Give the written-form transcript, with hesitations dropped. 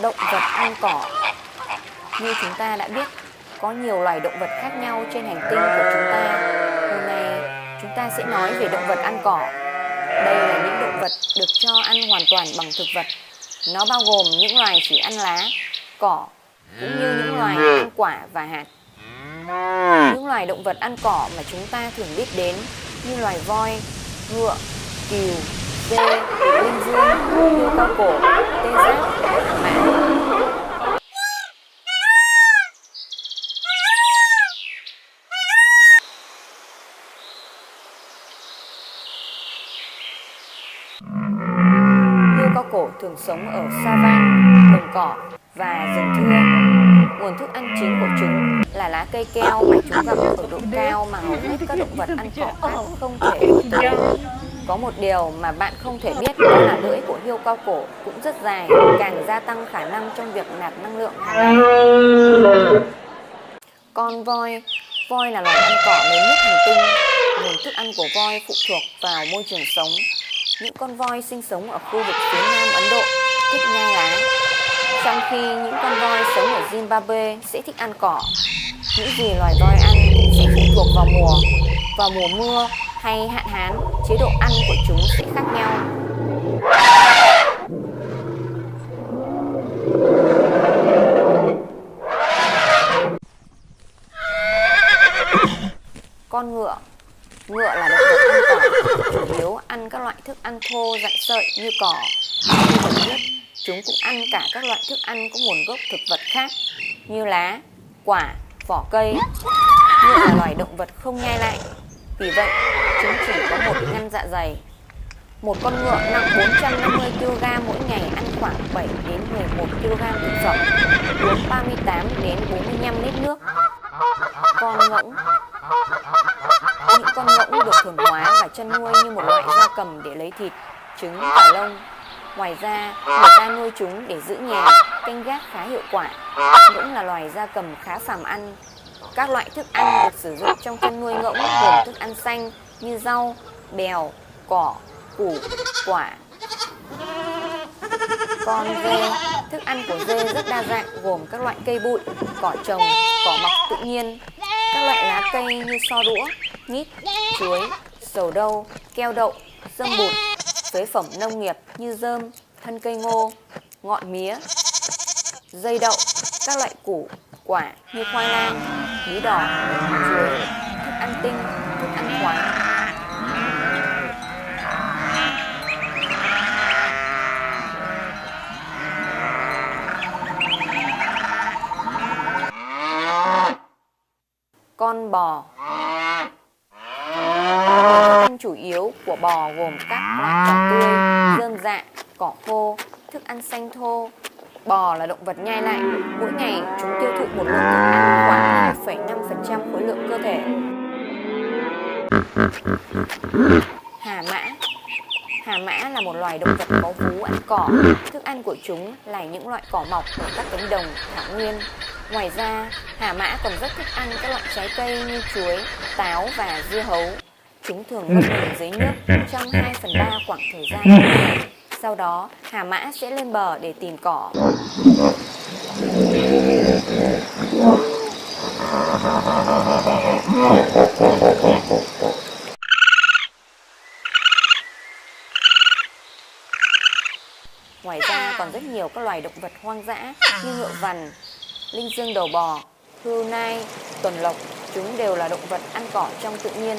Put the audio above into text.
Động vật ăn cỏ. Như chúng ta đã biết, có nhiều loài động vật khác nhau trên hành tinh của chúng ta. Hôm nay, chúng ta sẽ nói về động vật ăn cỏ. Đây là những động vật được cho ăn hoàn toàn bằng thực vật. Nó bao gồm những loài chỉ ăn lá, cỏ, cũng như những loài ăn quả và hạt. Những loài động vật ăn cỏ mà chúng ta thường biết đến như loài voi, ngựa, cừu, dê, linh dương, hươu cao cổ, tê giác, mã. Hươu cao cổ thường sống ở savan, đồng cỏ và rừng thưa. Nguồn thức ăn chính của chúng là lá cây keo mà chúng gặm ở độ cao mà hầu hết các động vật ăn cỏ khác không thể tới. Có một điều mà bạn không thể biết đó là lưỡi của hươu cao cổ cũng rất dài, càng gia tăng khả năng trong việc nạp năng lượng hàng ngày. Con voi. Voi là loài ăn cỏ lớn nhất hành tinh. Nguồn thức ăn của voi phụ thuộc vào môi trường sống. Những con voi sinh sống ở khu vực phía nam Ấn Độ thích nhai lá, trong khi những con voi sống ở Zimbabwe sẽ thích ăn cỏ. Những gì loài voi ăn sẽ phụ thuộc vào mùa. Vào mùa mưa hay hạn hán, chế độ ăn của chúng sẽ khác nhau. Con ngựa. Ngựa là động vật ăn cỏ, chủ yếu ăn các loại thức ăn thô rạn sợi như cỏ. Như được biết, chúng cũng ăn cả các loại thức ăn có nguồn gốc thực vật khác như lá, quả, vỏ cây. Ngựa là loài động vật không nhai lại, vì vậy chúng chỉ có một ngăn dạ dày. Một con ngựa nặng 450 kg mỗi ngày ăn khoảng 7 đến 11 kg thực phẩm, uống 38 đến 45 lít nước. Con ngỗng. Những con ngỗng được thuần hóa và chăn nuôi như một loại gia cầm để lấy thịt, trứng và lông. Ngoài ra, người ta nuôi chúng để giữ nhà, canh gác khá hiệu quả. Ngỗng là loài gia cầm khá phàm ăn. Các loại thức ăn được sử dụng trong chăn nuôi ngỗng gồm thức ăn xanh như rau, bèo, cỏ, củ, quả. Con dê, thức ăn của dê rất đa dạng gồm các loại cây bụi, cỏ trồng, cỏ mọc tự nhiên, các loại lá cây như so đũa, mít, chuối, sầu đâu, keo đậu, dơm bụt, phế phẩm nông nghiệp như rơm, thân cây ngô, ngọn mía, dây đậu, các loại củ, quả như khoai lang, bí đỏ, chuối, thức ăn tinh, thức ăn khoáng. Con bò. Thức ăn chủ yếu của bò gồm các loại cỏ tươi, rơm rạ, cỏ khô, thức ăn xanh thô. Bò là động vật nhai lại, mỗi ngày chúng tiêu thụ một lượng thức ăn khoảng 2,5% khối lượng cơ thể. Hà mã. Hà mã là một loài động vật có vú ăn cỏ. Thức ăn của chúng là những loại cỏ mọc ở các cánh đồng, thảo nguyên. Ngoài ra, hà mã còn rất thích ăn các loại trái cây như chuối, táo và dưa hấu. Chúng thường ngâm mình dưới nước trong 2/3 khoảng thời gian mỗi ngày. Sau đó, hà mã sẽ lên bờ để tìm cỏ. Ngoài ra còn rất nhiều các loài động vật hoang dã như ngựa vằn, linh dương đầu bò, hươu nai, tuần lộc. Chúng đều là động vật ăn cỏ trong tự nhiên.